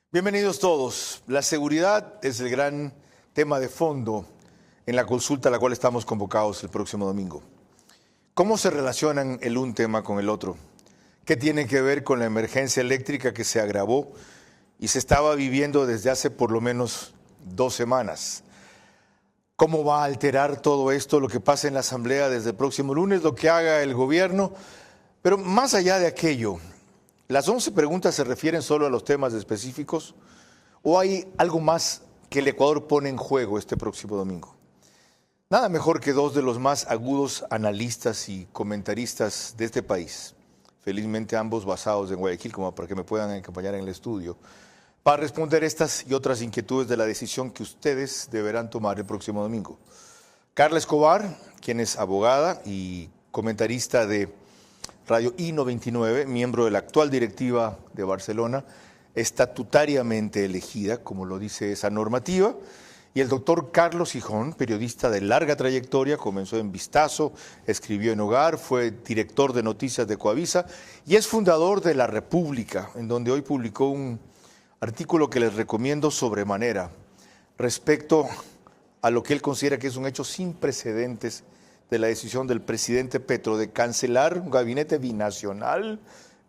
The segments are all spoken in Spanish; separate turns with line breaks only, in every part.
Bienvenidos todos. La seguridad es el gran tema de fondo en la consulta a la cual estamos convocados el próximo domingo. ¿Cómo se relacionan el un tema con el otro? ¿Qué tiene que ver con la emergencia eléctrica que se agravó y se estaba viviendo desde hace por lo menos 2 semanas? ¿Cómo va a alterar todo esto lo que pasa en la Asamblea desde el próximo lunes, lo que haga el gobierno? Pero más allá de aquello, ¿las 11 preguntas se refieren solo a los temas específicos o hay algo más que el Ecuador pone en juego este próximo domingo? Nada mejor que 2 de los más agudos analistas y comentaristas de este país, felizmente ambos basados en Guayaquil, como para que me puedan acompañar en el estudio, para responder estas y otras inquietudes de la decisión que ustedes deberán tomar el próximo domingo. Carla Escobar, quien es abogada y comentarista de Radio I-99, miembro de la actual directiva de Barcelona, estatutariamente elegida, como lo dice esa normativa, y el doctor Carlos Gijón, periodista de larga trayectoria, comenzó en Vistazo, escribió en Hogar, fue director de noticias de Coavisa y es fundador de La República, en donde hoy publicó un artículo que les recomiendo sobremanera respecto a lo que él considera que es un hecho sin precedentes de la decisión del presidente Petro de cancelar un gabinete binacional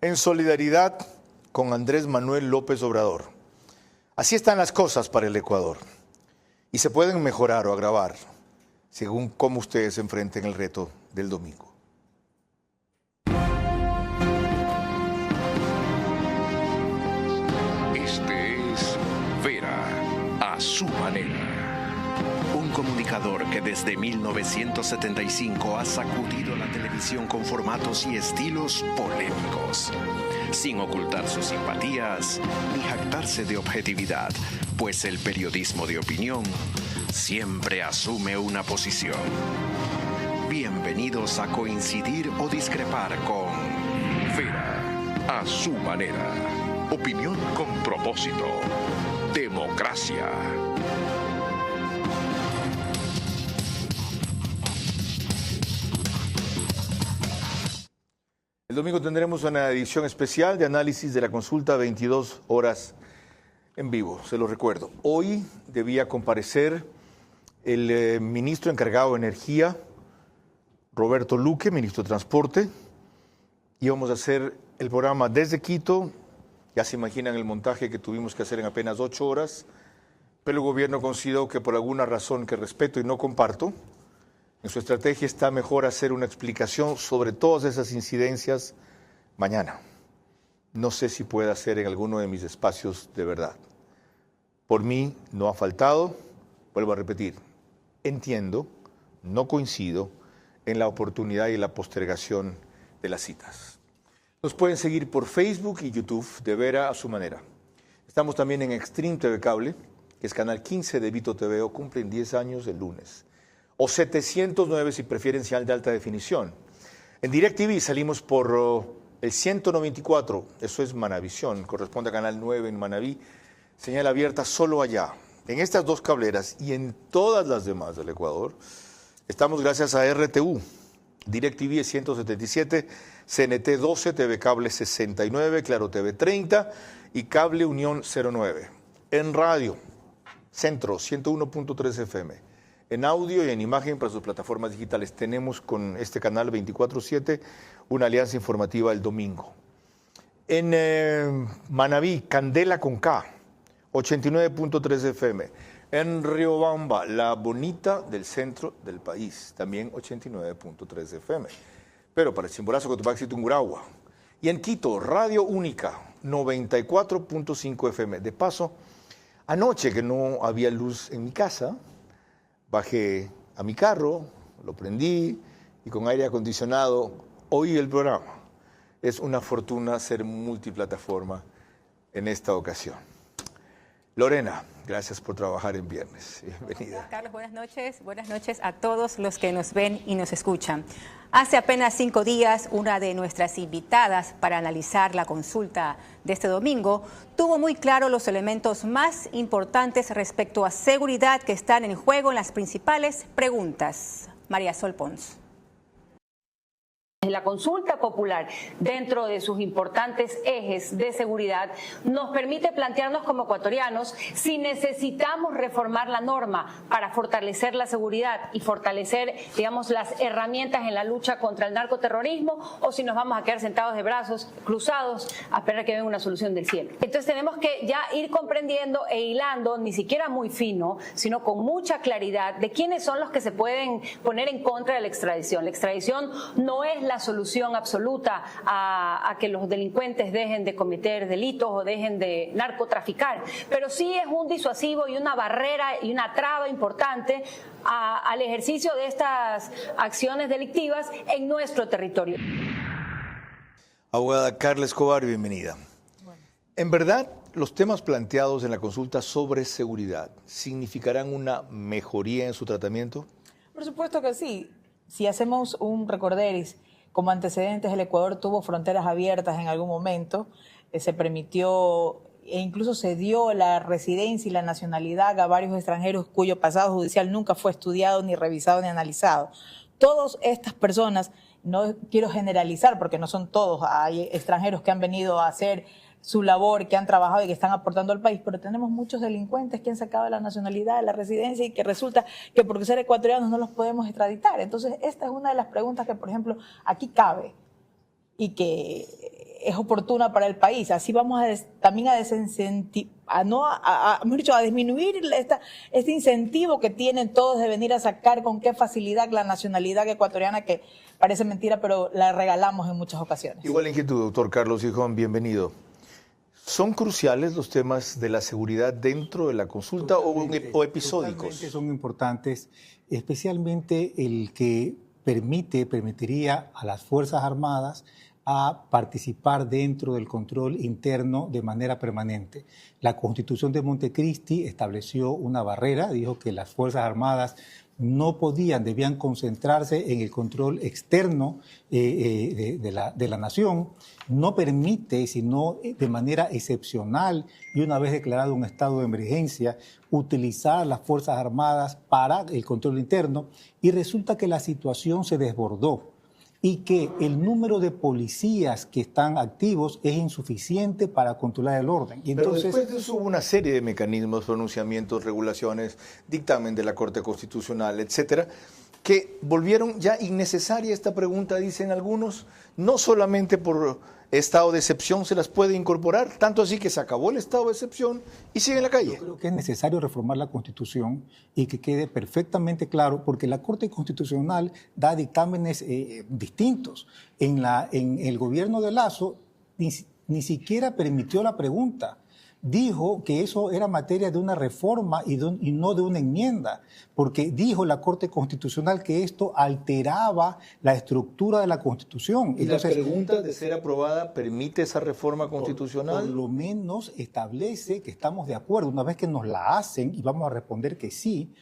en solidaridad con Andrés Manuel López Obrador. Así están las cosas para el Ecuador y se pueden mejorar o agravar según cómo ustedes enfrenten el reto del domingo.
Este es Vera a su manera. Un comunicador que desde 1975 ha sacudido la televisión con formatos y estilos polémicos, sin ocultar sus simpatías ni jactarse de objetividad, pues el periodismo de opinión siempre asume una posición. Bienvenidos a coincidir o discrepar con Vera a su manera. Opinión con propósito. Democracia.
El domingo tendremos una edición especial de análisis de la consulta 22 horas en vivo, se lo recuerdo. Hoy debía comparecer el ministro encargado de Energía, Roberto Luque, ministro de Transporte. Íbamos a hacer el programa desde Quito, ya se imaginan el montaje que tuvimos que hacer en apenas 8 horas, pero el gobierno consideró que por alguna razón que respeto y no comparto, en su estrategia está mejor hacer una explicación sobre todas esas incidencias mañana. No sé si pueda hacer en alguno de mis espacios de verdad. Por mí no ha faltado, vuelvo a repetir, entiendo, no coincido en la oportunidad y la postergación de las citas. Nos pueden seguir por Facebook y YouTube de Vera a su manera. Estamos también en Extreme TV Cable, que es canal 15 de Vito TV, cumplen 10 años el lunes. O 709 si prefieren señal de alta definición. En DirecTV salimos por el 194, eso es Manavisión, corresponde a Canal 9 en Manaví, señal abierta solo allá. En estas 2 cableras y en todas las demás del Ecuador, estamos gracias a RTU, DirecTV 177, CNT 12, TV Cable 69, Claro TV 30 y Cable Unión 09. En radio, Centro 101.3 FM. En audio y en imagen para sus plataformas digitales. Tenemos con este canal 24/7 una alianza informativa el domingo. En Manaví, Candela con K, 89.3 FM. En Riobamba, La Bonita del centro del país, también 89.3 FM. Pero para el Chimborazo, Cotopaxi, Tungurahua. Y en Quito, Radio Única, 94.5 FM. De paso, anoche que no había luz en mi casa, bajé a mi carro, lo prendí y con aire acondicionado oí el programa. Es una fortuna ser multiplataforma en esta ocasión. Lorena, gracias por trabajar en viernes. Bienvenida.
Carlos, buenas noches. Buenas noches a todos los que nos ven y nos escuchan. Hace apenas 5 días, una de nuestras invitadas para analizar la consulta de este domingo tuvo muy claro los elementos más importantes respecto a seguridad que están en juego en las principales preguntas. María Sol Pons.
La consulta popular, dentro de sus importantes ejes de seguridad, nos permite plantearnos como ecuatorianos si necesitamos reformar la norma para fortalecer la seguridad y fortalecer, digamos, las herramientas en la lucha contra el narcoterrorismo, o si nos vamos a quedar sentados de brazos cruzados a esperar que venga una solución del cielo. Entonces tenemos que ya ir comprendiendo e hilando, ni siquiera muy fino, sino con mucha claridad, de quiénes son los que se pueden poner en contra de la extradición. La extradición no es la solución absoluta a que los delincuentes dejen de cometer delitos o dejen de narcotraficar, pero sí es un disuasivo y una barrera y una traba importante al ejercicio de estas acciones delictivas en nuestro territorio.
Abogada Carla Escobar, bienvenida. En verdad, los temas planteados en la consulta sobre seguridad ¿significarán una mejoría en su tratamiento?
Por supuesto que sí. Si hacemos un recorderis, como antecedentes, el Ecuador tuvo fronteras abiertas en algún momento, se permitió e incluso se dio la residencia y la nacionalidad a varios extranjeros cuyo pasado judicial nunca fue estudiado, ni revisado, ni analizado. Todas estas personas, no quiero generalizar porque no son todos, hay extranjeros que han venido a hacer su labor, que han trabajado y que están aportando al país, pero tenemos muchos delincuentes que han sacado la nacionalidad, la residencia, y que resulta que por ser ecuatorianos no los podemos extraditar. Entonces, esta es una de las preguntas que, por ejemplo, aquí cabe y que es oportuna para el país. Así vamos también a disminuir este incentivo que tienen todos de venir a sacar con qué facilidad la nacionalidad ecuatoriana, que parece mentira, pero la regalamos en muchas ocasiones.
Igual inquietud, doctor Carlos Hijón, bienvenido. ¿Son cruciales los temas de la seguridad dentro de la consulta o episódicos?
Son importantes, especialmente el que permitiría a las Fuerzas Armadas a participar dentro del control interno de manera permanente. La Constitución de Montecristi estableció una barrera, dijo que las Fuerzas Armadas no debían concentrarse en el control externo de la nación. No permite, sino de manera excepcional y una vez declarado un estado de emergencia, utilizar las Fuerzas Armadas para el control interno, y resulta que la situación se desbordó y que el número de policías que están activos es insuficiente para controlar el orden. Y entonces,
pero después de eso hubo una serie de mecanismos, pronunciamientos, regulaciones, dictamen de la Corte Constitucional, etcétera, que volvieron ya innecesaria esta pregunta, dicen algunos, no solamente por estado de excepción se las puede incorporar, tanto así que se acabó el estado de excepción y sigue en la calle.
Yo creo que es necesario reformar la Constitución y que quede perfectamente claro, porque la Corte Constitucional da dictámenes distintos. En el gobierno de Lasso ni siquiera permitió la pregunta. Dijo que eso era materia de una reforma y no de una enmienda, porque dijo la Corte Constitucional que esto alteraba la estructura de la Constitución.
¿Y entonces, la pregunta de ser aprobada permite esa reforma constitucional?
Por lo menos establece que estamos de acuerdo. Una vez que nos la hacen, y vamos a responder que sí,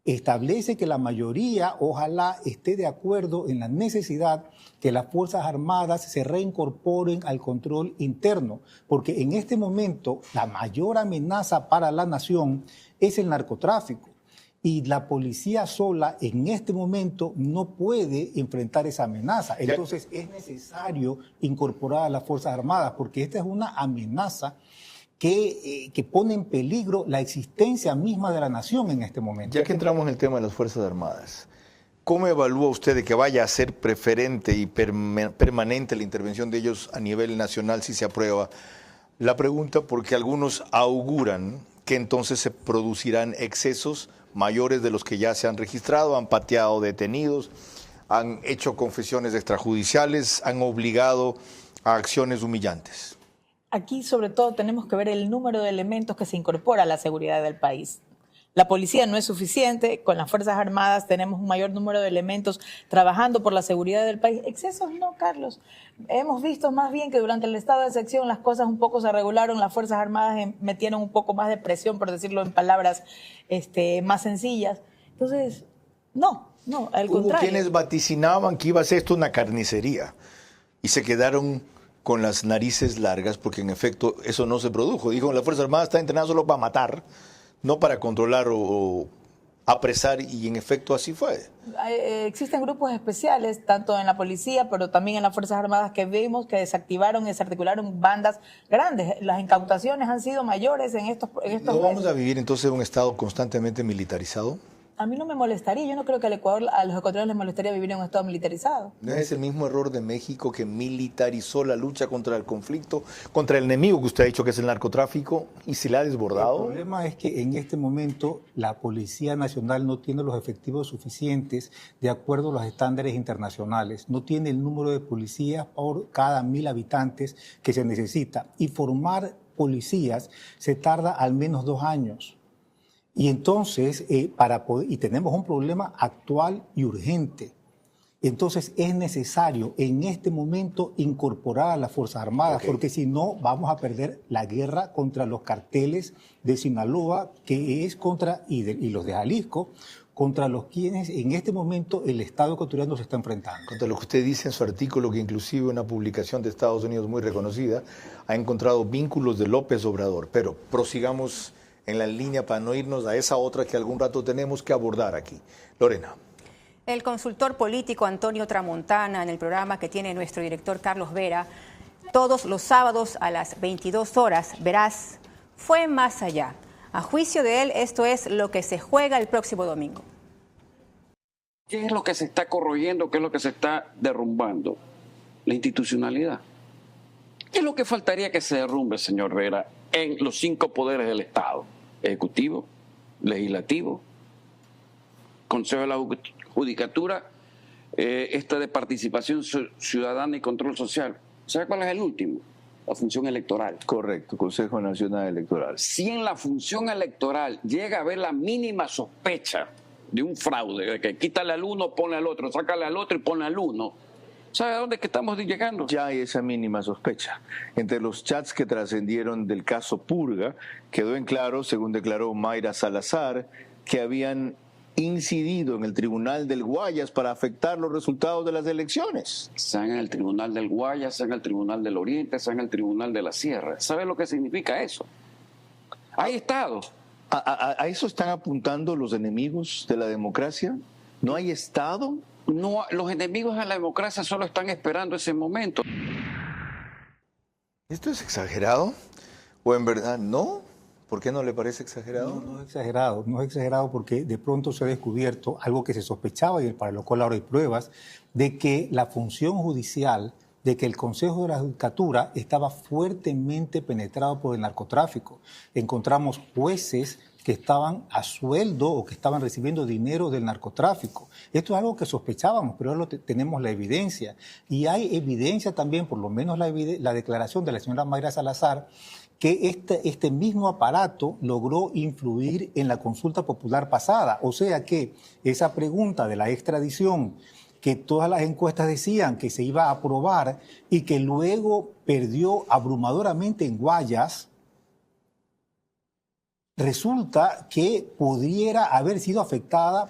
establece que la mayoría ojalá esté de acuerdo en la necesidad que las Fuerzas Armadas se reincorporen al control interno, porque en este momento la mayor amenaza para la nación es el narcotráfico, y la policía sola en este momento no puede enfrentar esa amenaza. Entonces es necesario incorporar a las Fuerzas Armadas, porque esta es una amenaza que pone en peligro la existencia misma de la nación en este momento.
Ya que entramos en el tema de las Fuerzas Armadas, ¿cómo evalúa usted de que vaya a ser preferente y permanente la intervención de ellos a nivel nacional si se aprueba la pregunta? Porque algunos auguran que entonces se producirán excesos mayores de los que ya se han registrado, han pateado detenidos, han hecho confesiones extrajudiciales, han obligado a acciones humillantes.
Aquí, sobre todo, tenemos que ver el número de elementos que se incorpora a la seguridad del país. La policía no es suficiente, con las Fuerzas Armadas tenemos un mayor número de elementos trabajando por la seguridad del país. Excesos no, Carlos. Hemos visto más bien que durante el estado de excepción las cosas un poco se regularon, las Fuerzas Armadas metieron un poco más de presión, por decirlo en palabras más sencillas. Entonces, no, al contrario.
Hubo quienes vaticinaban que iba a ser esto una carnicería y se quedaron con las narices largas, porque en efecto eso no se produjo. Dijo, la Fuerza Armada está entrenada solo para matar, no para controlar o apresar y en efecto así fue.
Existen grupos especiales, tanto en la policía, pero también en las Fuerzas Armadas, que vimos que desactivaron y desarticularon bandas grandes. Las incautaciones han sido mayores en estos
¿No vamos
meses.
a vivir entonces en un estado constantemente militarizado?
A mí no me molestaría, yo no creo que a los ecuatorianos les molestaría vivir en un estado militarizado.
¿No es el mismo error de México que militarizó la lucha contra el conflicto, contra el enemigo que usted ha dicho que es el narcotráfico y se le ha desbordado?
El problema es que en este momento la Policía Nacional no tiene los efectivos suficientes de acuerdo a los estándares internacionales. No tiene el número de policías por cada 1.000 habitantes que se necesita. Y formar policías se tarda al menos 2 años. Y entonces, y tenemos un problema actual y urgente. Entonces es necesario en este momento incorporar a las Fuerzas Armadas, porque si no vamos a perder la guerra contra los carteles de Sinaloa, que es y los de Jalisco, contra los quienes en este momento el Estado ecuatoriano se está enfrentando.
Contra lo que usted dice en su artículo, que inclusive una publicación de Estados Unidos muy reconocida ha encontrado vínculos de López Obrador. Pero prosigamos en la línea para no irnos a esa otra que algún rato tenemos que abordar aquí. Lorena.
El consultor político Antonio Tramontana, en el programa que tiene nuestro director Carlos Vera, todos los sábados a las 22 horas, verás, fue más allá. A juicio de él, esto es lo que se juega el próximo domingo.
¿Qué es lo que se está corroyendo? ¿Qué es lo que se está derrumbando? La institucionalidad. ¿Qué es lo que faltaría que se derrumbe, señor Vera, en los 5 poderes del Estado? Ejecutivo, legislativo, Consejo de la Judicatura, esta de participación ciudadana y control social. ¿Sabe cuál es el último? La función electoral.
Correcto, Consejo Nacional Electoral.
Si en la función electoral llega a haber la mínima sospecha de un fraude, de que quítale al uno, ponle al otro, sácale al otro y ponle al uno, ¿sabe a dónde es que estamos llegando?
Ya hay esa mínima sospecha. Entre los chats que trascendieron del caso Purga, quedó en claro, según declaró Mayra Salazar, que habían incidido en el Tribunal del Guayas para afectar los resultados de las elecciones.
Sean en el Tribunal del Guayas, sean en el Tribunal del Oriente, sean en el Tribunal de la Sierra. ¿Sabe lo que significa eso? Hay estados.
¿A eso están apuntando los enemigos de la democracia? ¿No hay Estado?
No, los enemigos de la democracia solo están esperando ese momento.
¿Esto es exagerado? ¿O en verdad no? ¿Por qué no le parece exagerado?
No es exagerado, no es exagerado porque de pronto se ha descubierto algo que se sospechaba y para lo cual ahora hay pruebas, de que la función judicial, de que el Consejo de la Judicatura estaba fuertemente penetrado por el narcotráfico. Encontramos jueces que estaban a sueldo o que estaban recibiendo dinero del narcotráfico. Esto es algo que sospechábamos, pero ahora tenemos la evidencia. Y hay evidencia también, por lo menos la declaración de la señora Mayra Salazar, que este mismo aparato logró influir en la consulta popular pasada. O sea que esa pregunta de la extradición, que todas las encuestas decían que se iba a aprobar y que luego perdió abrumadoramente en Guayas, resulta que pudiera haber sido afectada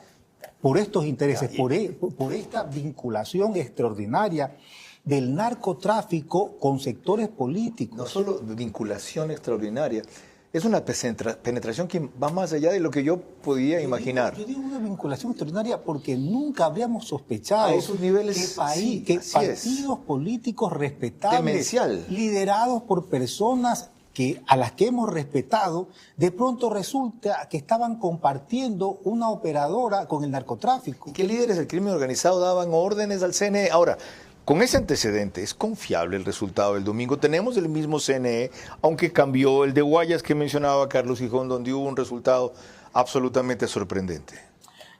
por estos intereses, por esta vinculación extraordinaria del narcotráfico con sectores políticos.
No solo vinculación extraordinaria, es una penetración que va más allá de lo que yo podía imaginar.
Yo digo una vinculación extraordinaria porque nunca habríamos sospechado
a esos niveles,
que partidos políticos respetables,
demencial,
liderados por personas a las que hemos respetado, de pronto resulta que estaban compartiendo una operadora con el narcotráfico.
¿Y qué líderes del crimen organizado daban órdenes al CNE? Ahora, con ese antecedente, ¿es confiable el resultado del domingo? Tenemos el mismo CNE, aunque cambió el de Guayas que mencionaba Carlos Gijón, donde hubo un resultado absolutamente sorprendente.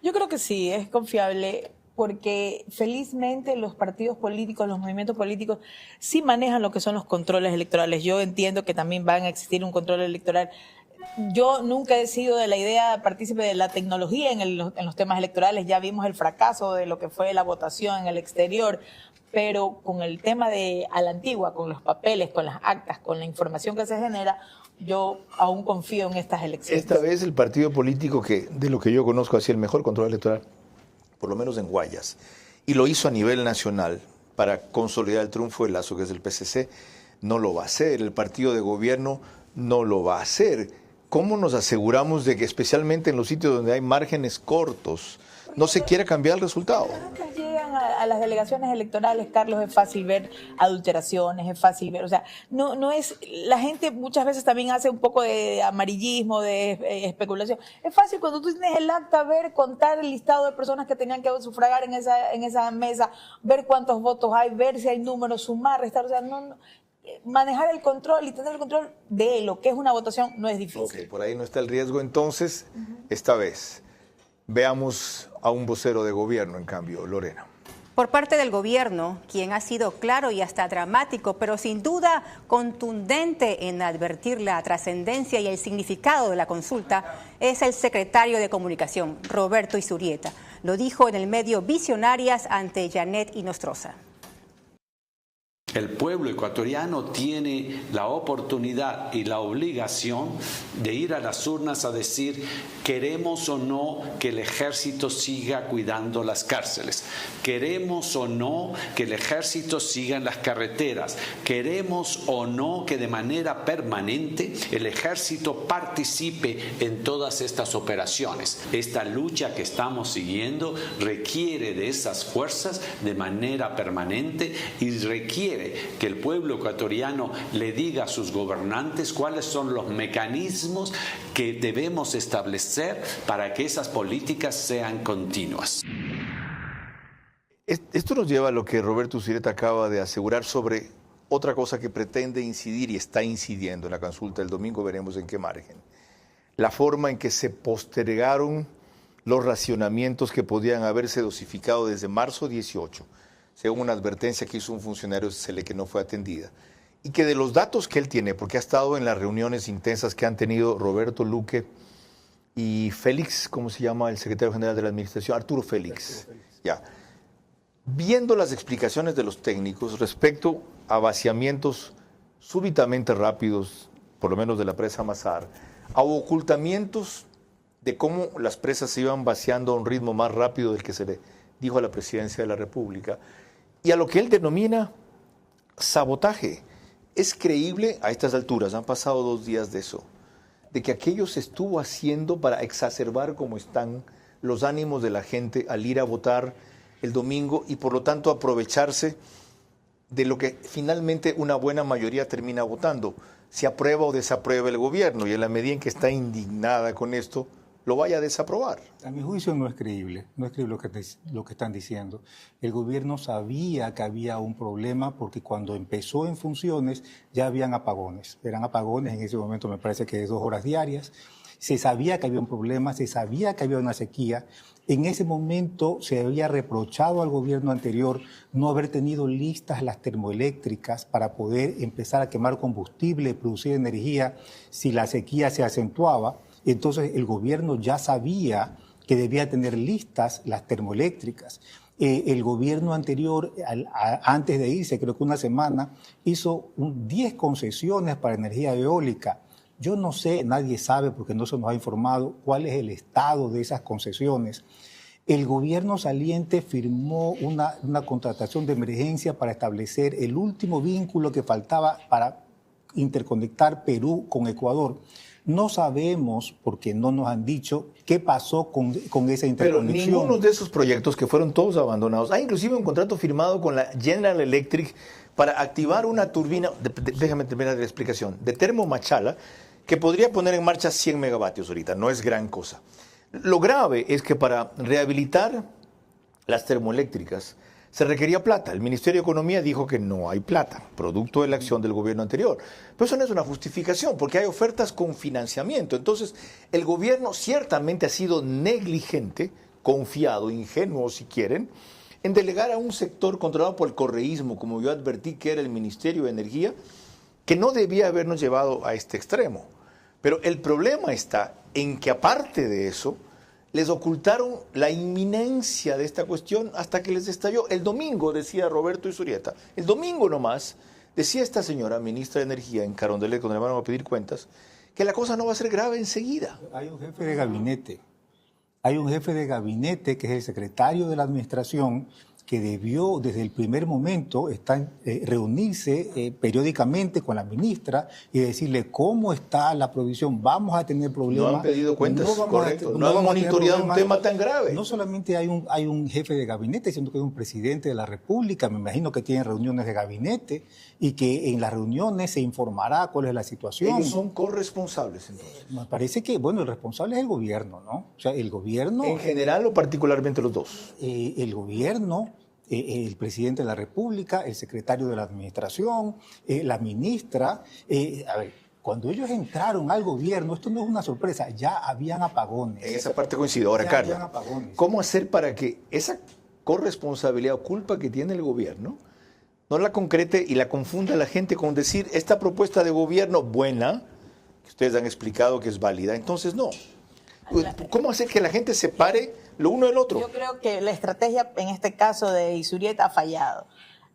Yo creo que sí, es confiable, porque felizmente los partidos políticos, los movimientos políticos, sí manejan lo que son los controles electorales. Yo entiendo que también van a existir un control electoral. Yo nunca he sido de la idea partícipe de la tecnología en los temas electorales. Ya vimos el fracaso de lo que fue la votación en el exterior, pero con el tema de a la antigua, con los papeles, con las actas, con la información que se genera, yo aún confío en estas elecciones.
Esta vez el partido político que, de lo que yo conozco, hacía el mejor control electoral, por lo menos en Guayas, y lo hizo a nivel nacional para consolidar el triunfo de Lazo, que es el PCC, no lo va a hacer. El partido de gobierno no lo va a hacer. ¿cómo nos aseguramos de que especialmente en los sitios donde hay márgenes cortos no se quiera cambiar el resultado?
Llegan a las delegaciones electorales, Carlos, es fácil ver adulteraciones, es fácil ver, o sea, no es, la gente muchas veces también hace un poco de amarillismo, de especulación. Es fácil cuando tú tienes el acta ver, contar el listado de personas que tenían que sufragar en esa mesa, ver cuántos votos hay, ver si hay números, sumar, restar, o sea, manejar el control y tener el control de lo que es una votación no es difícil.
Ok, por ahí no está el riesgo entonces, esta vez. Veamos a un vocero de gobierno, en cambio, Lorena.
Por parte del gobierno, quien ha sido claro y hasta dramático, pero sin duda contundente en advertir la trascendencia y el significado de la consulta, es el secretario de Comunicación, Roberto Izurieta. Lo dijo en el medio Visionarias ante Janet Inostroza.
El pueblo ecuatoriano tiene la oportunidad y la obligación de ir a las urnas a decir queremos o no que el ejército siga cuidando las cárceles, queremos o no que el ejército siga en las carreteras, queremos o no que de manera permanente el ejército participe en todas estas operaciones. Esta lucha que estamos siguiendo requiere de esas fuerzas de manera permanente y requiere que el pueblo ecuatoriano le diga a sus gobernantes cuáles son los mecanismos que debemos establecer para que esas políticas sean continuas.
Esto nos lleva a lo que Roberto Izurieta acaba de asegurar sobre otra cosa que pretende incidir y está incidiendo en la consulta del domingo, veremos en qué margen. La forma en que se postergaron los racionamientos que podían haberse dosificado desde marzo 18, según una advertencia que hizo un funcionario que no fue atendida, y que de los datos que él tiene, porque ha estado en las reuniones intensas que han tenido Roberto Luque y Félix, ¿cómo se llama el secretario general de la administración? Arturo Félix. Ya. Viendo las explicaciones de los técnicos respecto a vaciamientos súbitamente rápidos, por lo menos de la presa Mazar, a ocultamientos de cómo las presas se iban vaciando a un ritmo más rápido del que se le dijo a la presidencia de la República, y a lo que él denomina sabotaje. Es creíble a estas alturas, han pasado 2 días de eso, de que aquello se estuvo haciendo para exacerbar como están los ánimos de la gente al ir a votar el domingo y por lo tanto aprovecharse de lo que finalmente una buena mayoría termina votando, si aprueba o desaprueba el gobierno, y en la medida en que está indignada con esto, lo vaya a desaprobar.
A mi juicio no es creíble lo que están diciendo. El gobierno sabía que había un problema porque cuando empezó en funciones ya habían apagones. Eran apagones en ese momento, me parece que de 2 horas diarias. Se sabía que había un problema, se sabía que había una sequía. En ese momento se había reprochado al gobierno anterior no haber tenido listas las termoeléctricas para poder empezar a quemar combustible y producir energía si la sequía se acentuaba. Entonces el gobierno ya sabía que debía tener listas las termoeléctricas. El gobierno anterior, antes de irse, creo que una semana, hizo 10 concesiones para energía eólica. Yo no sé, nadie sabe porque no se nos ha informado cuál es el estado de esas concesiones. El gobierno saliente firmó una contratación de emergencia para establecer el último vínculo que faltaba para interconectar Perú con Ecuador. No sabemos, porque no nos han dicho, qué pasó con esa interconexión.
Pero ninguno de esos proyectos, que fueron todos abandonados, hay inclusive un contrato firmado con la General Electric para activar una turbina, déjame terminar la explicación, de Termomachala, que podría poner en marcha 100 megavatios ahorita, no es gran cosa. Lo grave es que para rehabilitar las termoeléctricas se requería plata. El Ministerio de Economía dijo que no hay plata, producto de la acción del gobierno anterior. Pero eso no es una justificación, porque hay ofertas con financiamiento. Entonces, el gobierno ciertamente ha sido negligente, confiado, ingenuo si quieren, en delegar a un sector controlado por el correísmo, como yo advertí que era el Ministerio de Energía, que no debía habernos llevado a este extremo. Pero el problema está en que, aparte de eso, les ocultaron la inminencia de esta cuestión hasta que les estalló. El domingo, decía Roberto Izurieta, el domingo nomás, decía esta señora, ministra de Energía, en Carondelet, cuando le van a pedir cuentas, que la cosa no va a ser grave enseguida.
Hay un jefe de gabinete que es el secretario de la administración, que debió desde el primer momento reunirse periódicamente con la ministra y decirle cómo está la provisión, vamos a tener problemas.
No han pedido cuentas, correcto. No han monitoreado un tema tan grave.
No solamente hay un jefe de gabinete, sino que hay un presidente de la República. Me imagino que tienen reuniones de gabinete y que en las reuniones se informará cuál es la situación.
Ellos son corresponsables, entonces.
Me parece que, bueno, el responsable es el gobierno, ¿no? O sea, el gobierno...
¿En general o particularmente los dos?
El gobierno... el presidente de la República, el secretario de la Administración, la ministra. A ver, cuando ellos entraron al gobierno, esto no es una sorpresa, ya habían apagones.
En esa parte coincido. Ahora, Carla, ¿cómo hacer para que esa corresponsabilidad o culpa que tiene el gobierno no la concrete y la confunda a la gente con decir esta propuesta de gobierno buena, que ustedes han explicado que es válida, entonces no? ¿Cómo hacer que la gente separe lo uno del otro?
Yo creo que la estrategia en este caso de Izurieta ha fallado.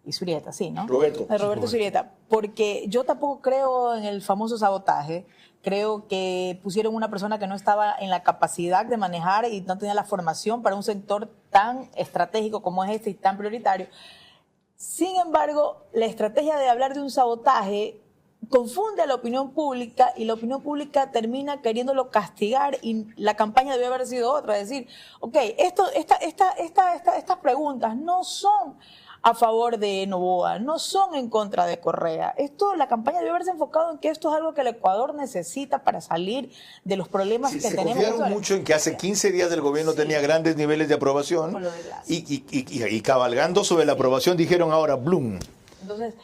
Izurieta, sí, ¿no? Roberto Izurieta. Porque yo tampoco creo en el famoso sabotaje. Creo que pusieron una persona que no estaba en la capacidad de manejar y no tenía la formación para un sector tan estratégico como es este y tan prioritario. Sin embargo, la estrategia de hablar de un sabotaje confunde a la opinión pública y la opinión pública termina queriéndolo castigar y la campaña debe haber sido otra, es decir, ok, estas preguntas no son a favor de Noboa, no son en contra de Correa. La campaña debe haberse enfocado en que esto es algo que el Ecuador necesita para salir de los problemas que tenemos.
Se confiaron mucho en que hace 15 días el gobierno tenía grandes niveles de aprobación y cabalgando sobre la aprobación dijeron ahora Bloom.
Entonces,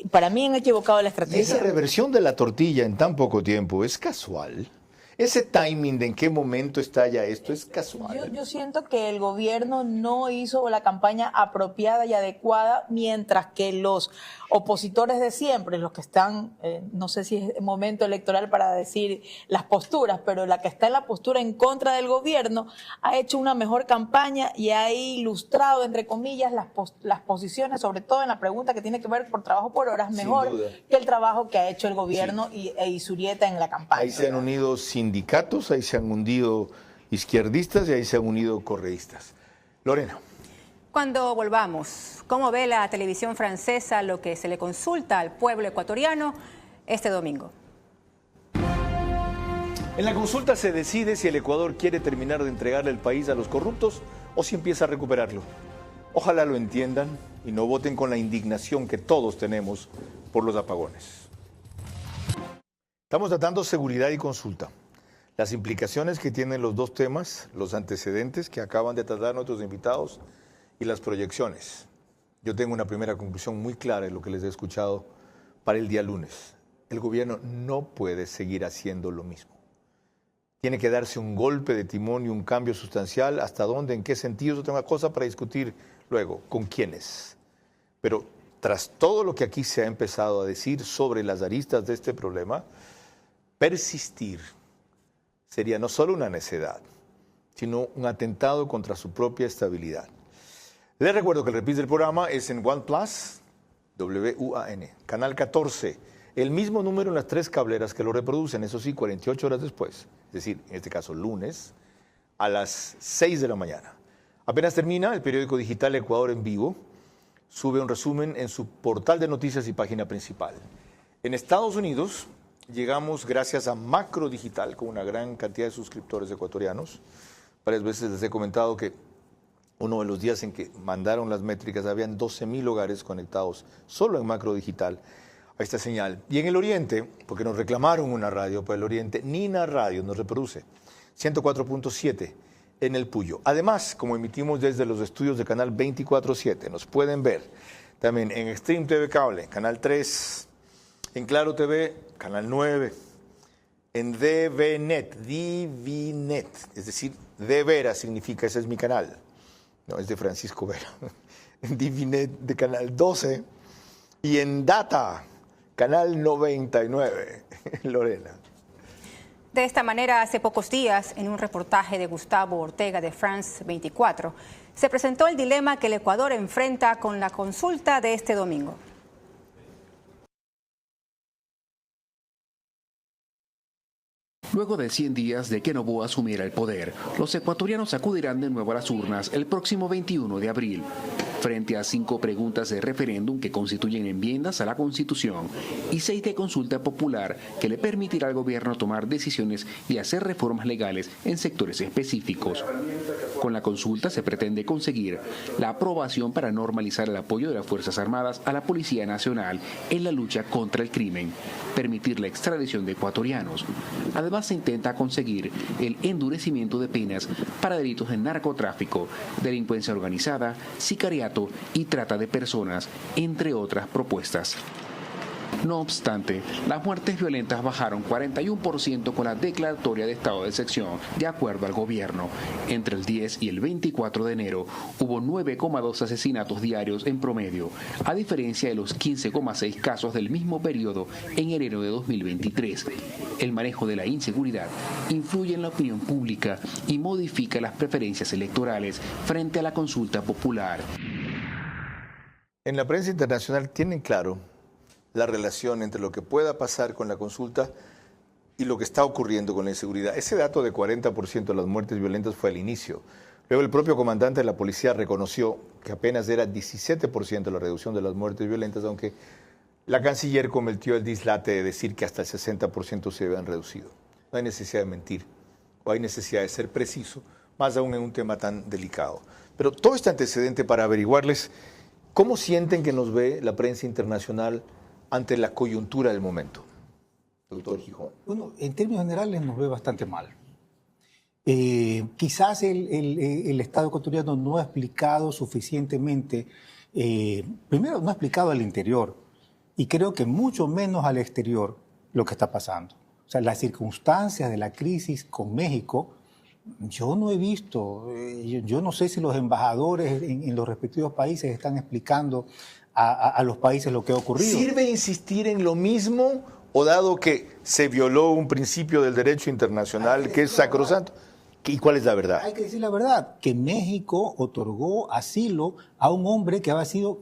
para mí han equivocado la estrategia.
Y esa reversión de la tortilla en tan poco tiempo es casual. Ese timing de en qué momento estalla esto es casual.
Yo siento que el gobierno no hizo la campaña apropiada y adecuada, mientras que los opositores de siempre, los que están, no sé si es momento electoral para decir las posturas, pero la que está en la postura en contra del gobierno ha hecho una mejor campaña y ha ilustrado, entre comillas, las posiciones, sobre todo en la pregunta que tiene que ver por trabajo por horas, mejor que el trabajo que ha hecho el gobierno e Izurieta en la campaña.
Ahí se han unido sindicatos, ahí se han unido izquierdistas y ahí se han unido correístas. Lorena.
Cuando volvamos, ¿cómo ve la televisión francesa lo que se le consulta al pueblo ecuatoriano este domingo?
En la consulta se decide si el Ecuador quiere terminar de entregarle el país a los corruptos o si empieza a recuperarlo. Ojalá lo entiendan y no voten con la indignación que todos tenemos por los apagones. Estamos tratando seguridad y consulta. Las implicaciones que tienen los dos temas, los antecedentes que acaban de tratar nuestros invitados y las proyecciones. Yo tengo una primera conclusión muy clara en lo que les he escuchado para el día lunes. El gobierno no puede seguir haciendo lo mismo. Tiene que darse un golpe de timón y un cambio sustancial. ¿Hasta dónde? ¿En qué sentido? Es otra cosa para discutir luego. ¿Con quiénes? Pero tras todo lo que aquí se ha empezado a decir sobre las aristas de este problema, persistir sería no solo una necedad, sino un atentado contra su propia estabilidad. Les recuerdo que el reprise del programa es en OnePlus, WUAN, canal 14, el mismo número en las 3 cableras que lo reproducen, eso sí, 48 horas después, es decir, en este caso lunes, a las 6 de la mañana. Apenas termina, el periódico digital Ecuador en Vivo sube un resumen en su portal de noticias y página principal. En Estados Unidos llegamos gracias a Macro Digital, con una gran cantidad de suscriptores ecuatorianos. Varias veces les he comentado que uno de los días en que mandaron las métricas, habían 12,000 hogares conectados solo en Macro Digital a esta señal. Y en el Oriente, porque nos reclamaron una radio para el Oriente, Nina Radio nos reproduce 104.7 en el Puyo. Además, como emitimos desde los estudios de Canal 24/7, nos pueden ver también en Extreme TV Cable, Canal 3, en Claro TV, Canal 9, en DVNet, es decir, de veras significa, ese es mi canal. No, es de Francisco Vera. En DVNet de Canal 12 y en Data, Canal 99, Lorena.
De esta manera, hace pocos días, en un reportaje de Gustavo Ortega de France 24, se presentó el dilema que el Ecuador enfrenta con la consulta de este domingo.
Luego de 100 días de que Noboa asumiera el poder, los ecuatorianos acudirán de nuevo a las urnas el próximo 21 de abril. frente a 5 preguntas de referéndum que constituyen enmiendas a la Constitución y 6 de consulta popular que le permitirá al gobierno tomar decisiones y hacer reformas legales en sectores específicos. Con la consulta se pretende conseguir la aprobación para normalizar el apoyo de las Fuerzas Armadas a la Policía Nacional en la lucha contra el crimen, permitir la extradición de ecuatorianos. Además, se intenta conseguir el endurecimiento de penas para delitos de narcotráfico, delincuencia organizada, sicariato y trata de personas, entre otras propuestas. No obstante, las muertes violentas bajaron 41% con la declaratoria de estado de excepción, de acuerdo al gobierno. Entre el 10 y el 24 de enero hubo 9,2 asesinatos diarios en promedio, a diferencia de los 15,6 casos del mismo periodo en enero de 2023. El manejo de la inseguridad influye en la opinión pública y modifica las preferencias electorales frente a la consulta popular.
En la prensa internacional tienen claro la relación entre lo que pueda pasar con la consulta y lo que está ocurriendo con la inseguridad. Ese dato de 40% de las muertes violentas fue al inicio. Luego el propio comandante de la policía reconoció que apenas era 17% la reducción de las muertes violentas, aunque la canciller cometió el dislate de decir que hasta el 60% se habían reducido. No hay necesidad de mentir o hay necesidad de ser preciso, más aún en un tema tan delicado. Pero todo este antecedente para averiguarles cómo sienten que nos ve la prensa internacional ante la coyuntura del momento. Doctor Gijón.
Bueno, en términos generales nos ve bastante mal. Quizás el Estado ecuatoriano no ha explicado suficientemente, primero no ha explicado al interior y creo que mucho menos al exterior lo que está pasando. O sea, las circunstancias de la crisis con México, yo no he visto, yo no sé si los embajadores en los respectivos países están explicando a los países lo que ha ocurrido.
¿Sirve insistir en lo mismo o dado que se violó un principio del derecho internacional que es sacrosanto? ¿Y cuál es la verdad?
Hay que decir la verdad, que México otorgó asilo a un hombre que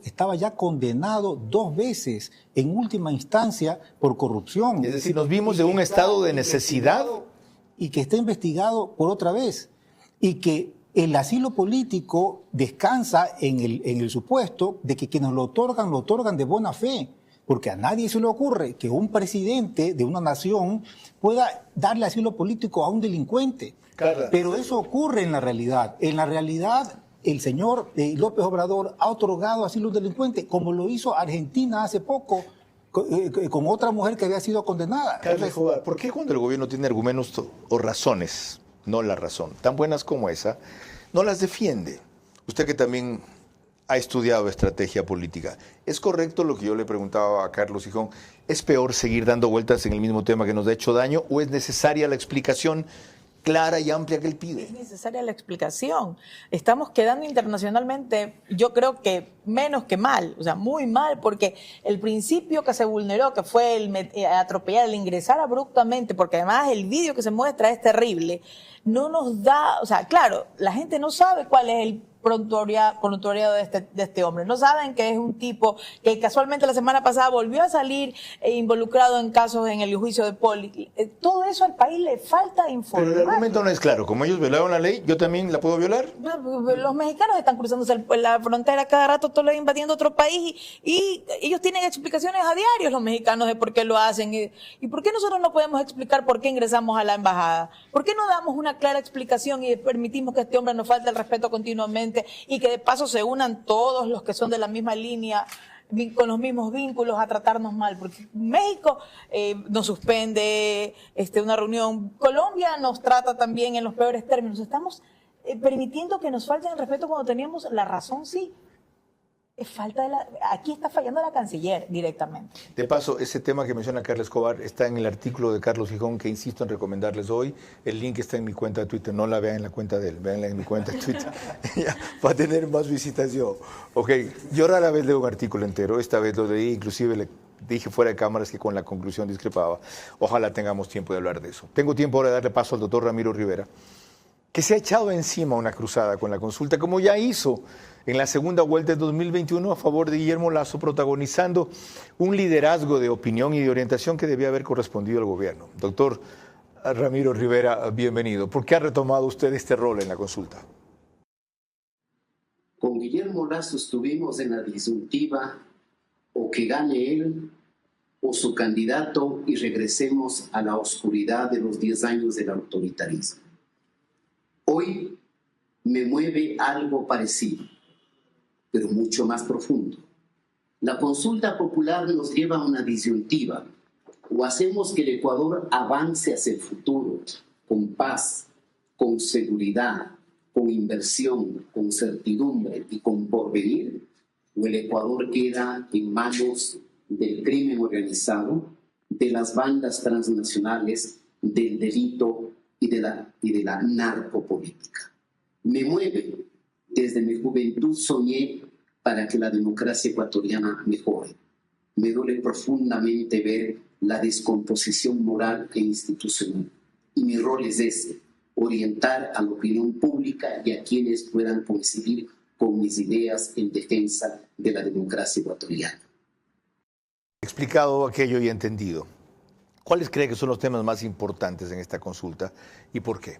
estaba ya condenado 2 veces en última instancia por corrupción.
Es decir, nos vimos en un estado de necesidad.
Y que está investigado por otra vez. Y que el asilo político descansa en el supuesto de que quienes lo otorgan de buena fe, porque a nadie se le ocurre que un presidente de una nación pueda darle asilo político a un delincuente. Carla. Pero eso ocurre en la realidad. En la realidad, el señor López Obrador ha otorgado asilo a un delincuente, como lo hizo Argentina hace poco, con otra mujer que había sido condenada.
Carla Escobar, ¿por qué cuando el gobierno tiene argumentos o razones, no la razón, tan buenas como esa, no las defiende? Usted que también ha estudiado estrategia política, ¿es correcto lo que yo le preguntaba a Carlos Gijón? ¿Es peor seguir dando vueltas en el mismo tema que nos ha hecho daño o es necesaria la explicación clara y amplia que él pide?
Es necesaria la explicación. Estamos quedando internacionalmente, yo creo que menos que mal, o sea, muy mal, porque el principio que se vulneró, que fue el atropellar, el ingresar abruptamente, porque además el vídeo que se muestra es terrible, no nos da, o sea, claro, la gente no sabe cuál es el prontuariado de este hombre. No saben que es un tipo que casualmente la semana pasada volvió a salir involucrado en casos en el juicio de Poli. Todo eso al país le falta informar.
Pero el argumento no es claro. Como ellos violaron la ley, ¿yo también la puedo violar?
Los mexicanos están cruzándose la frontera cada rato, todo invadiendo otro país y ellos tienen explicaciones a diario, los mexicanos, de por qué lo hacen. ¿Y por qué nosotros no podemos explicar por qué ingresamos a la embajada? ¿Por qué no damos una clara explicación y permitimos que este hombre nos falte el respeto continuamente y que de paso se unan todos los que son de la misma línea, con los mismos vínculos, a tratarnos mal? Porque México nos suspende una reunión, Colombia nos trata también en los peores términos. Estamos permitiendo que nos falte el respeto cuando teníamos la razón, sí. Aquí está fallando la canciller directamente.
De paso, ese tema que menciona Carla Escobar está en el artículo de Carlos Gijón, que insisto en recomendarles hoy. El link está en mi cuenta de Twitter, no la vean en la cuenta de él, véanla en mi cuenta de Twitter, para tener más visitación. Ok, yo rara vez leo un artículo entero, esta vez lo leí, inclusive le dije fuera de cámaras que con la conclusión discrepaba. Ojalá tengamos tiempo de hablar de eso. Tengo tiempo ahora de darle paso al doctor Ramiro Rivera, que se ha echado encima una cruzada con la consulta, como ya hizo en la segunda vuelta de 2021 a favor de Guillermo Lasso, protagonizando un liderazgo de opinión y de orientación que debía haber correspondido al gobierno. Doctor Ramiro Rivera, bienvenido. ¿Por qué ha retomado usted este rol en la consulta?
Con Guillermo Lasso estuvimos en la disyuntiva o que gane él o su candidato y regresemos a la oscuridad de los 10 años del autoritarismo. Hoy me mueve algo parecido, pero mucho más profundo. La consulta popular nos lleva a una disyuntiva. O hacemos que el Ecuador avance hacia el futuro, con paz, con seguridad, con inversión, con certidumbre y con porvenir, o el Ecuador queda en manos del crimen organizado, de las bandas transnacionales, del delito y de la narcopolítica. Me mueve. Desde mi juventud soñé para que la democracia ecuatoriana mejore. Me duele profundamente ver la descomposición moral e institucional. Y mi rol es ese, orientar a la opinión pública y a quienes puedan coincidir con mis ideas en defensa de la democracia ecuatoriana.
Explicado aquello y entendido, ¿cuáles cree que son los temas más importantes en esta consulta y por qué?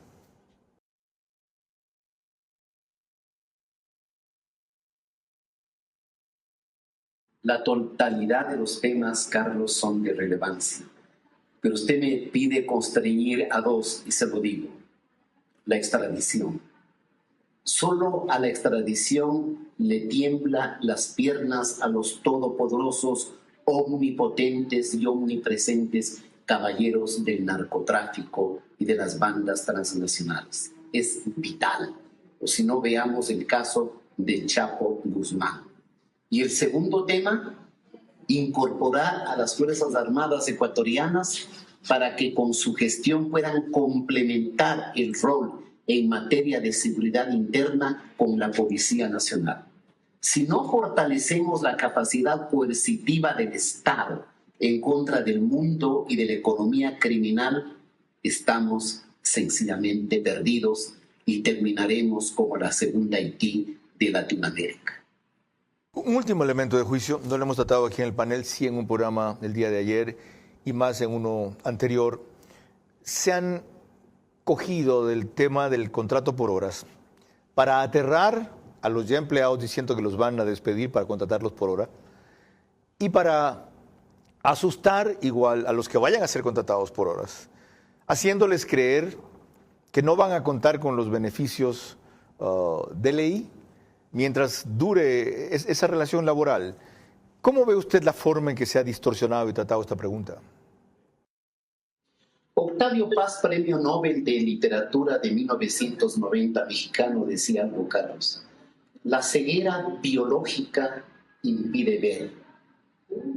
La totalidad de los temas, Carlos, son de relevancia. Pero usted me pide constreñir a dos, y se lo digo. La extradición. Solo a la extradición le tiembla las piernas a los todopoderosos, omnipotentes y omnipresentes caballeros del narcotráfico y de las bandas transnacionales. Es vital. O si no, veamos el caso del Chapo Guzmán. Y el segundo tema, incorporar a las Fuerzas Armadas ecuatorianas para que con su gestión puedan complementar el rol en materia de seguridad interna con la Policía Nacional. Si no fortalecemos la capacidad coercitiva del Estado en contra del mundo y de la economía criminal, estamos sencillamente perdidos y terminaremos como la segunda Haití de Latinoamérica.
Un último elemento de juicio, no lo hemos tratado aquí en el panel, sí en un programa el día de ayer y más en uno anterior. Se han cogido del tema del contrato por horas para aterrar a los ya empleados diciendo que los van a despedir para contratarlos por hora y para asustar igual a los que vayan a ser contratados por horas, haciéndoles creer que no van a contar con los beneficios de ley mientras dure esa relación laboral. ¿Cómo ve usted la forma en que se ha distorsionado y tratado esta pregunta?
Octavio Paz, Premio Nobel de Literatura de 1990, mexicano, decía algo, Carlos. La ceguera biológica impide ver,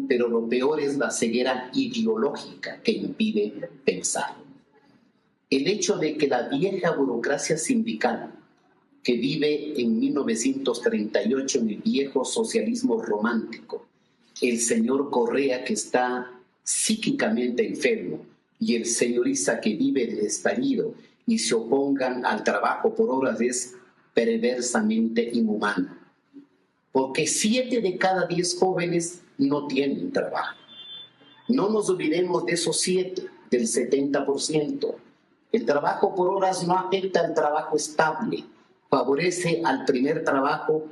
pero lo peor es la ceguera ideológica que impide pensar. El hecho de que la vieja burocracia sindical que vive en 1938 en el viejo socialismo romántico, el señor Correa que está psíquicamente enfermo y el señor Issa que vive en el estallido y se opongan al trabajo por horas es perversamente inhumano. Porque 7 de cada 10 jóvenes no tienen trabajo. No nos olvidemos de esos 7, del 70%. El trabajo por horas no afecta al trabajo estable, favorece al primer trabajo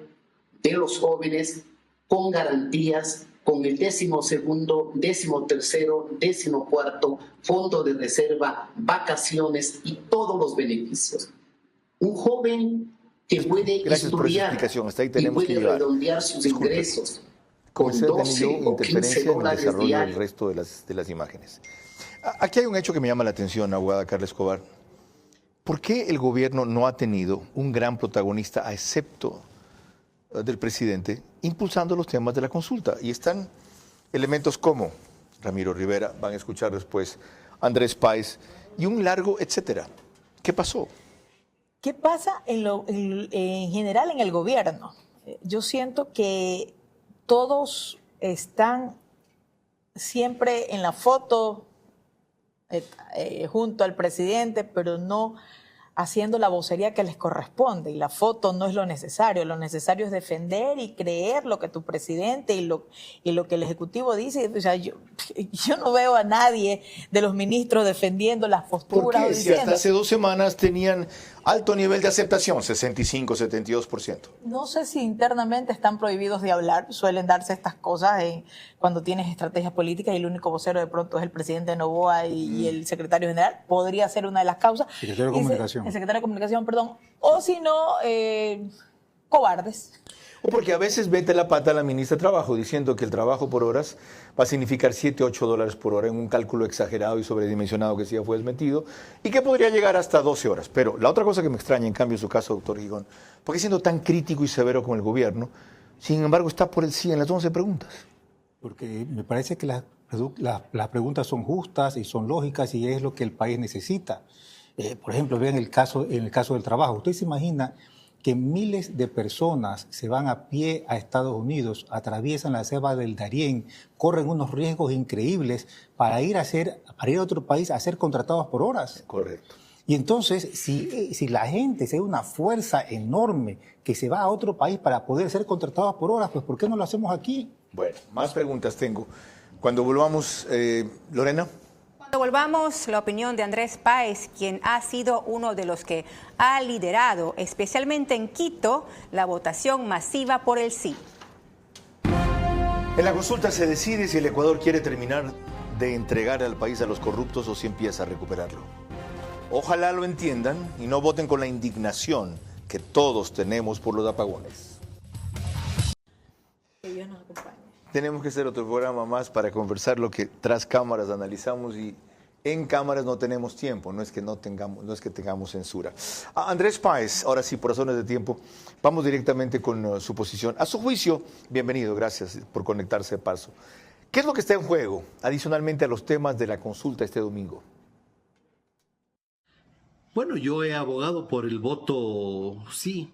de los jóvenes con garantías, con el 12º, 13º, 14º, fondo de reserva, vacaciones y todos los beneficios. Un joven que puede estudiar y puede redondear sus ingresos con 12 o 15 dólares diarios.
Del resto de las imágenes. Aquí hay un hecho que me llama la atención, abogada Carla Escobar. ¿Por qué el gobierno no ha tenido un gran protagonista, a excepto del presidente, impulsando los temas de la consulta? Y están elementos como Ramiro Rivera, van a escuchar después Andrés Páez, y un largo etcétera. ¿Qué pasó?
¿Qué pasa en general en el gobierno? Yo siento que todos están junto al presidente, pero no haciendo la vocería que les corresponde, y la foto no es lo necesario es defender y creer lo que tu presidente y lo que el Ejecutivo dice. O sea, yo no veo a nadie de los ministros defendiendo las posturas.
¿Por qué? Si hasta hace 2 semanas tenían alto nivel de aceptación, 65, 72%.
No sé si internamente están prohibidos de hablar, suelen darse estas cosas cuando tienes estrategias políticas y el único vocero de pronto es el presidente Noboa y el secretario general. Podría ser una de las causas.
Secretario de Comunicación.
El secretario de Comunicación, perdón. O si no, cobardes.
O porque a veces mete la pata a la ministra de Trabajo diciendo que el trabajo por horas va a significar $7-8 por hora en un cálculo exagerado y sobredimensionado que sí ya fue desmentido y que podría llegar hasta 12 horas. Pero la otra cosa que me extraña, en cambio, en su caso, doctor Gijón, ¿por qué siendo tan crítico y severo con el gobierno, sin embargo está por el sí en las 11 preguntas?
Porque me parece que las preguntas son justas y son lógicas y es lo que el país necesita. Por ejemplo, vean el caso del trabajo. ¿Usted se imagina que miles de personas se van a pie a Estados Unidos, atraviesan la selva del Darién, corren unos riesgos increíbles para ir a otro país a ser contratados por horas?
Correcto.
Y entonces, si la gente, si hay una fuerza enorme que se va a otro país para poder ser contratados por horas, pues ¿por qué no lo hacemos aquí?
Bueno, más preguntas tengo. Cuando volvamos, Lorena.
Cuando volvamos, la opinión de Andrés Páez, quien ha sido uno de los que ha liderado, especialmente en Quito, la votación masiva por el sí.
En la consulta se decide si el Ecuador quiere terminar de entregar al país a los corruptos o si empieza a recuperarlo. Ojalá lo entiendan y no voten con la indignación que todos tenemos por los apagones.
Que Dios nos acompañe.
Tenemos que hacer otro programa más para conversar lo que tras cámaras analizamos y en cámaras no tenemos tiempo, no es que tengamos censura. Andrés Páez, ahora sí, por razones de tiempo, vamos directamente con su posición. A su juicio, bienvenido, gracias por conectarse, Parso. ¿Qué es lo que está en juego, adicionalmente a los temas de la consulta este domingo?
Bueno, yo he abogado por el voto sí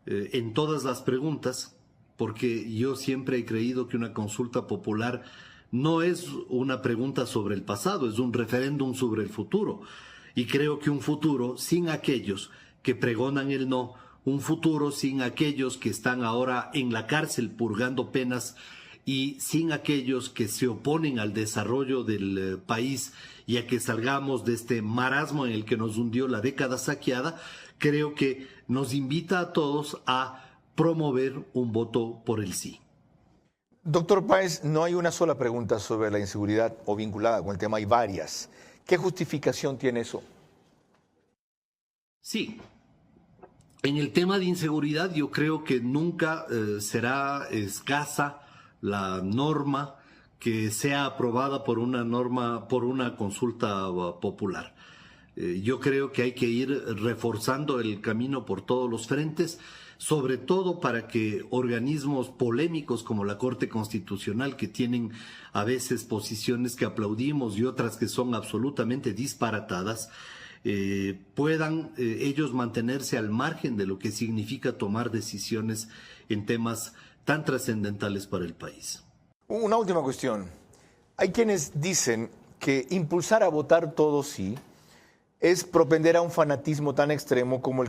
en todas las preguntas, porque yo siempre he creído que una consulta popular no es una pregunta sobre el pasado, es un referéndum sobre el futuro. Y creo que un futuro sin aquellos que pregonan el no, un futuro sin aquellos que están ahora en la cárcel purgando penas y sin aquellos que se oponen al desarrollo del país y a que salgamos de este marasmo en el que nos hundió la década saqueada, creo que nos invita a todos a promover un voto por el sí.
Doctor Páez, no hay una sola pregunta sobre la inseguridad o vinculada con el tema, hay varias. ¿Qué justificación tiene eso?
Sí. En el tema de inseguridad yo creo que nunca será escasa la norma que sea aprobada por una consulta popular. Yo creo que hay que ir reforzando el camino por todos los frentes, sobre todo para que organismos polémicos como la Corte Constitucional, que tienen a veces posiciones que aplaudimos y otras que son absolutamente disparatadas, puedan ellos mantenerse al margen de lo que significa tomar decisiones en temas tan trascendentales para el país.
Una última cuestión. Hay quienes dicen que impulsar a votar todo sí es propender a un fanatismo tan extremo como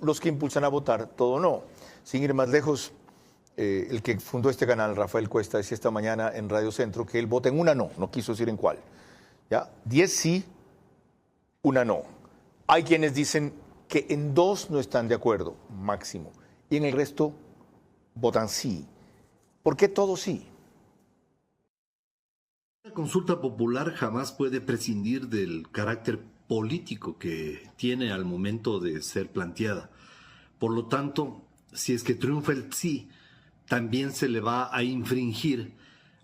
los que impulsan a votar todo no. Sin ir más lejos, el que fundó este canal, Rafael Cuesta, decía esta mañana en Radio Centro que él vota en una no quiso decir en cuál. ¿Ya? 10 sí, una no. Hay quienes dicen que en 2 no están de acuerdo, máximo, y en el resto votan sí. ¿Por qué todo sí?
La consulta popular jamás puede prescindir del carácter político que tiene al momento de ser planteada. Por lo tanto, si es que triunfa el sí, también se le va a infringir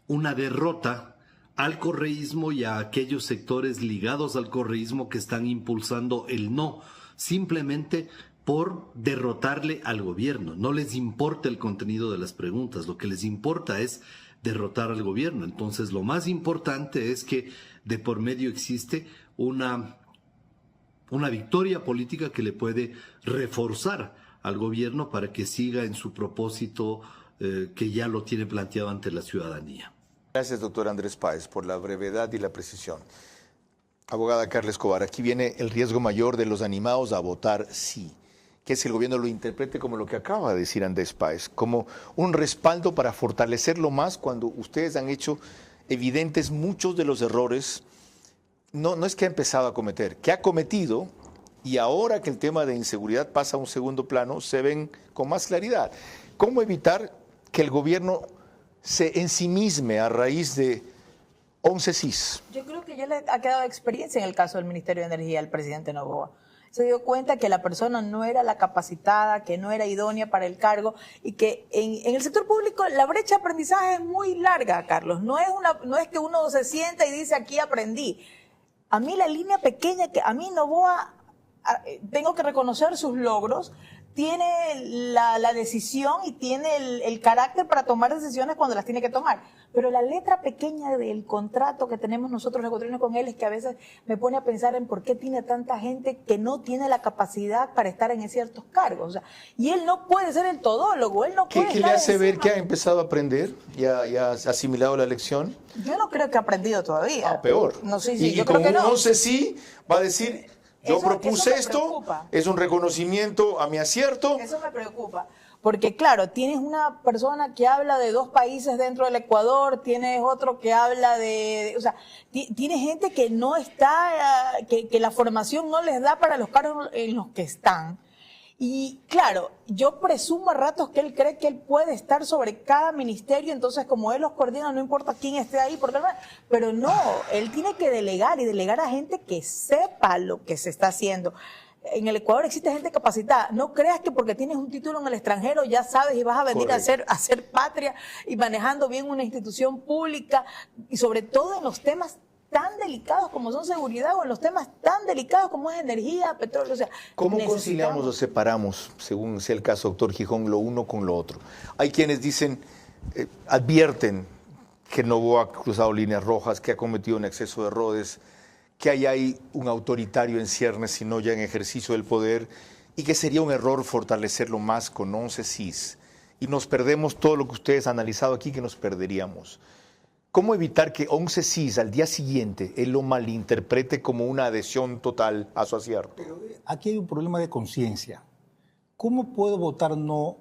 una derrota al correísmo y a aquellos sectores ligados al correísmo que están impulsando el no, simplemente por derrotarle al gobierno. No les importa el contenido de las preguntas, lo que les importa es derrotar al gobierno. Entonces, lo más importante es que de por medio existe una victoria política que le puede reforzar al gobierno para que siga en su propósito que ya lo tiene planteado ante la ciudadanía.
Gracias, doctor Andrés Páez, por la brevedad y la precisión. Abogada Carla Escobar, aquí viene el riesgo mayor de los animados a votar sí, que es que el gobierno lo interprete como lo que acaba de decir Andrés Páez, como un respaldo para fortalecerlo más cuando ustedes han hecho evidentes muchos de los errores, no es que ha empezado a cometer, que ha cometido, y ahora que el tema de inseguridad pasa a un segundo plano, se ven con más claridad. ¿Cómo evitar que el gobierno se ensimisme a raíz de 11 CIS?
Yo creo que ya le ha quedado experiencia en el caso del Ministerio de Energía al presidente Noboa. Se dio cuenta que la persona no era la capacitada, que no era idónea para el cargo y que en el sector público la brecha de aprendizaje es muy larga, Carlos. No es que uno se sienta y dice aquí aprendí. A mí la línea pequeña, que a mí Noboa, tengo que reconocer sus logros, tiene la decisión y tiene el carácter para tomar decisiones cuando las tiene que tomar. Pero la letra pequeña del contrato que tenemos nosotros los ecuatorianos con él es que a veces me pone a pensar en por qué tiene tanta gente que no tiene la capacidad para estar en ciertos cargos. O sea, y él no puede ser el todólogo, él no puede
¿Qué le hace ver que ha empezado a aprender? ¿Ya ha asimilado la lección?
Yo no creo que ha aprendido todavía.
Peor.
No, sí,
y
yo
como
creo que no.
un 11 sí va a decir... Yo propuse esto,
preocupa.
Es un reconocimiento a mi acierto.
Eso me preocupa, porque claro, tienes una persona que habla de 2 países dentro del Ecuador, tienes otro que habla o sea, tienes gente que no está, que la formación no les da para los cargos en los que están. Y claro, yo presumo a ratos que él cree que él puede estar sobre cada ministerio, entonces como él los coordina, no importa quién esté ahí, pero no, él tiene que delegar y delegar a gente que sepa lo que se está haciendo. En el Ecuador existe gente capacitada. No creas que porque tienes un título en el extranjero ya sabes y vas a venir a hacer patria y manejando bien una institución pública, y sobre todo en los temas tan delicados como son seguridad o en los temas tan delicados como es energía, petróleo. O sea,
¿cómo conciliamos o separamos, según sea el caso, doctor Gijón, lo uno con lo otro? Hay quienes dicen, advierten que Noboa ha cruzado líneas rojas, que ha cometido un exceso de errores, que hay un autoritario en ciernes, sino ya en ejercicio del poder, y que sería un error fortalecerlo más con 11 CIS. Y nos perdemos todo lo que ustedes han analizado aquí, que nos perderíamos. ¿Cómo evitar que 11 CIS al día siguiente él lo malinterprete como una adhesión total a su acierto?
Pero aquí hay un problema de conciencia. ¿Cómo puedo votar no,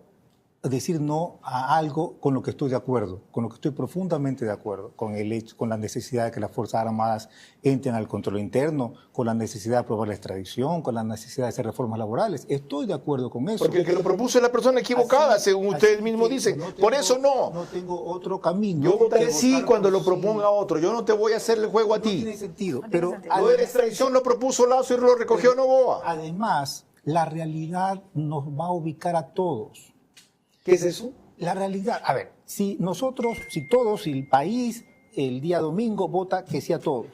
decir no a algo con lo que estoy de acuerdo, con lo que estoy profundamente de acuerdo, con el hecho, con la necesidad de que las Fuerzas Armadas entren al control interno, con la necesidad de aprobar la extradición, con la necesidad de hacer reformas laborales? Estoy de acuerdo con eso.
Porque el que lo propuso es la persona equivocada, según ustedes mismos dicen. Por eso no.
No tengo otro camino.
Yo votaré sí cuando lo proponga otro. Yo no te voy a hacer el juego a ti.
No tiene sentido. Pero
lo de la extradición lo propuso Lazo y lo recogió Noboa.
Además, la realidad nos va a ubicar a todos.
¿Qué es eso?
La realidad, a ver, si todos, el país, el día domingo vota que sí a todos,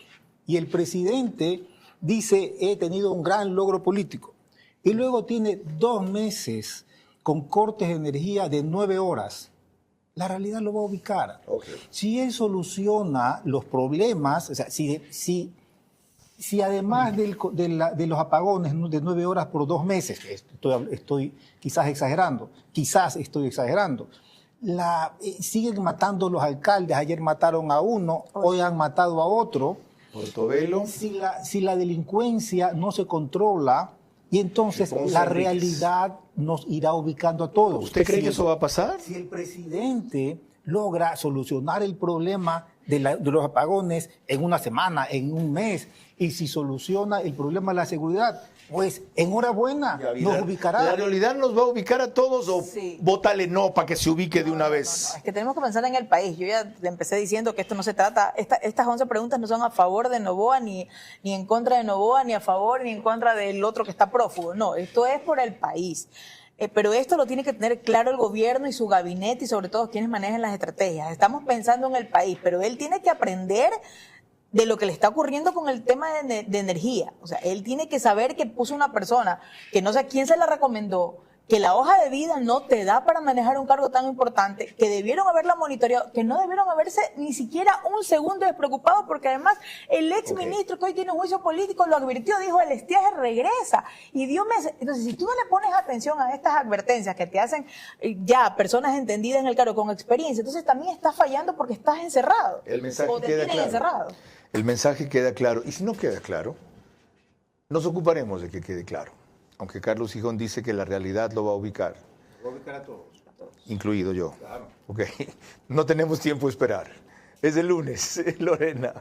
y el presidente dice, he tenido un gran logro político, y luego tiene 2 meses con cortes de energía de 9 horas, la realidad lo va a ubicar.
Okay.
Si él soluciona los problemas, o sea, si además de los apagones de 9 horas por 2 meses, estoy quizás estoy exagerando, siguen matando los alcaldes, ayer mataron a uno, hoy han matado a otro.
Portobelo.
Si la delincuencia no se controla, y entonces la realidad nos irá ubicando a todos.
¿Usted cree que eso va a pasar?
Si el presidente logra solucionar el problema de los apagones en una semana, en un mes, y si soluciona el problema de la seguridad, pues enhorabuena, nos ubicará.
¿La realidad nos va a ubicar a todos o vótale no para que se ubique de una vez?
No, es que tenemos que pensar en el país. Yo ya le empecé diciendo que esto no se trata, estas 11 preguntas no son a favor de Noboa, ni en contra de Noboa, ni a favor, ni en contra del otro que está prófugo. No, esto es por el país. Pero esto lo tiene que tener claro el gobierno y su gabinete y sobre todo quienes manejan las estrategias. Estamos pensando en el país, pero él tiene que aprender de lo que le está ocurriendo con el tema de energía. O sea, él tiene que saber que puso una persona que no sé quién se la recomendó, que la hoja de vida no te da para manejar un cargo tan importante, que debieron haberla monitoreado, que no debieron haberse ni siquiera un segundo despreocupados, porque además el ex ministro que hoy tiene un juicio político lo advirtió, dijo, el estiaje regresa, y dio meses. Entonces, si tú no le pones atención a estas advertencias que te hacen ya personas entendidas en el cargo con experiencia, entonces también estás fallando porque estás encerrado.
El mensaje
o te
queda
tienen
claro.
encerrado.
El mensaje queda claro. Y si no queda claro, nos ocuparemos de que quede claro. Aunque Carlos Gijón dice que la realidad lo va a ubicar.
Lo va a ubicar a todos.
Incluido yo.
Claro.
Ok. No tenemos tiempo de esperar. Es el lunes, Lorena.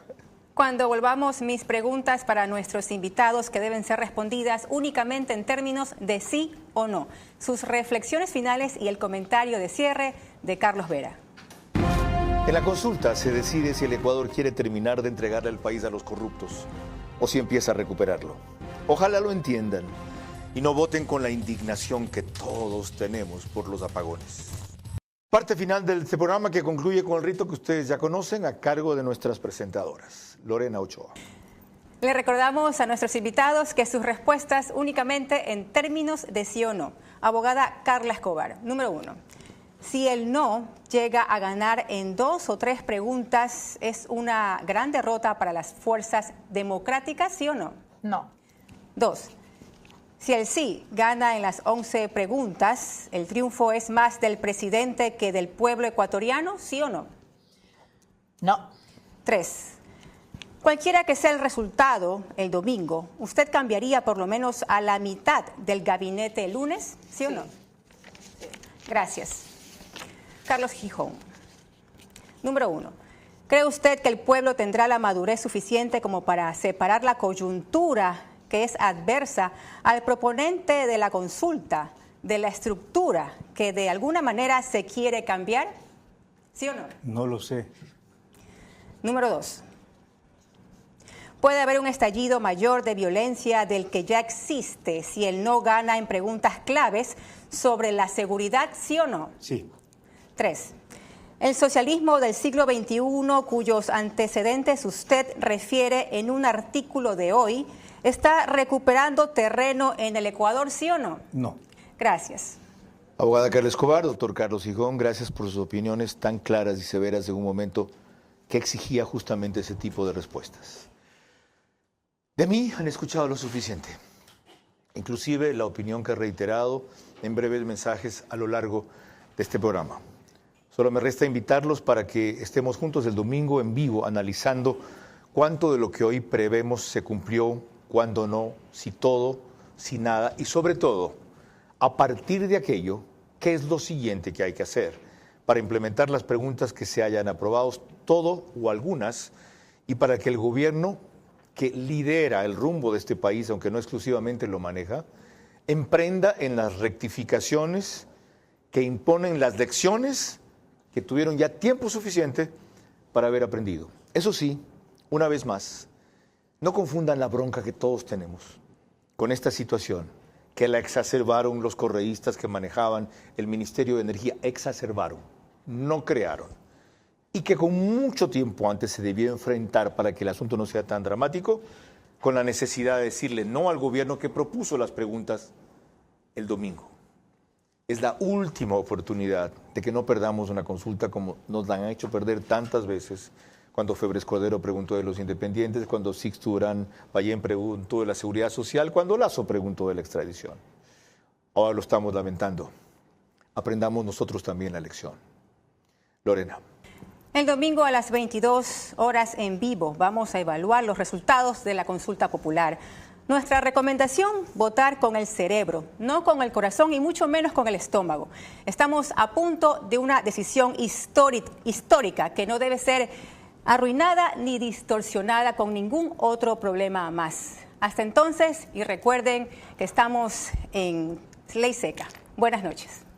Cuando volvamos, mis preguntas para nuestros invitados que deben ser respondidas únicamente en términos de sí o no. Sus reflexiones finales y el comentario de cierre de Carlos Vera.
En la consulta se decide si el Ecuador quiere terminar de entregarle el país a los corruptos o si empieza a recuperarlo. Ojalá lo entiendan y no voten con la indignación que todos tenemos por los apagones. Parte final de este programa que concluye con el rito que ustedes ya conocen a cargo de nuestras presentadoras. Lorena Ochoa.
Le recordamos a nuestros invitados que sus respuestas únicamente en términos de sí o no. Abogada Carla Escobar, número 1. Si el no llega a ganar en 2 o 3 preguntas, ¿es una gran derrota para las fuerzas democráticas, sí o no?
No.
2. Si el sí gana en las 11 preguntas, ¿el triunfo es más del presidente que del pueblo ecuatoriano, sí o no?
No.
3. Cualquiera que sea el resultado el domingo, ¿usted cambiaría por lo menos a la mitad del gabinete el lunes, sí o no? Gracias. Carlos Gijón. Número 1. ¿Cree usted que el pueblo tendrá la madurez suficiente como para separar la coyuntura que es adversa al proponente de la consulta de la estructura que de alguna manera se quiere cambiar? ¿Sí o no?
No lo sé.
Número 2. ¿Puede haber un estallido mayor de violencia del que ya existe si el no gana en preguntas claves sobre la seguridad, sí o no?
Sí.
3. El socialismo del siglo XXI, cuyos antecedentes usted refiere en un artículo de hoy, ¿está recuperando terreno en el Ecuador, sí o no?
No.
Gracias.
Abogada Carla Escobar, doctor Carlos Gijón, gracias por sus opiniones tan claras y severas en un momento que exigía justamente ese tipo de respuestas. De mí han escuchado lo suficiente, inclusive la opinión que he reiterado en breves mensajes a lo largo de este programa. Solo me resta invitarlos para que estemos juntos el domingo en vivo analizando cuánto de lo que hoy prevemos se cumplió, cuándo no, si todo, si nada y sobre todo, a partir de aquello, ¿qué es lo siguiente que hay que hacer para implementar las preguntas que se hayan aprobado, todo o algunas, y para que el gobierno que lidera el rumbo de este país, aunque no exclusivamente lo maneja, emprenda en las rectificaciones que imponen las lecciones que tuvieron ya tiempo suficiente para haber aprendido? Eso sí, una vez más, no confundan la bronca que todos tenemos con esta situación, que la exacerbaron los correístas que manejaban el Ministerio de Energía, exacerbaron, no crearon, y que con mucho tiempo antes se debió enfrentar para que el asunto no sea tan dramático, con la necesidad de decirle no al gobierno que propuso las preguntas el domingo. Es la última oportunidad de que no perdamos una consulta como nos la han hecho perder tantas veces, cuando Febres Cordero preguntó de los independientes, cuando Sixto Durán Pallén preguntó de la seguridad social, cuando Lazo preguntó de la extradición. Ahora lo estamos lamentando. Aprendamos nosotros también la lección. Lorena.
El domingo a las 22 horas en vivo vamos a evaluar los resultados de la consulta popular. Nuestra recomendación, votar con el cerebro, no con el corazón y mucho menos con el estómago. Estamos a punto de una decisión histórica que no debe ser arruinada ni distorsionada con ningún otro problema más. Hasta entonces, y recuerden que estamos en ley seca. Buenas noches.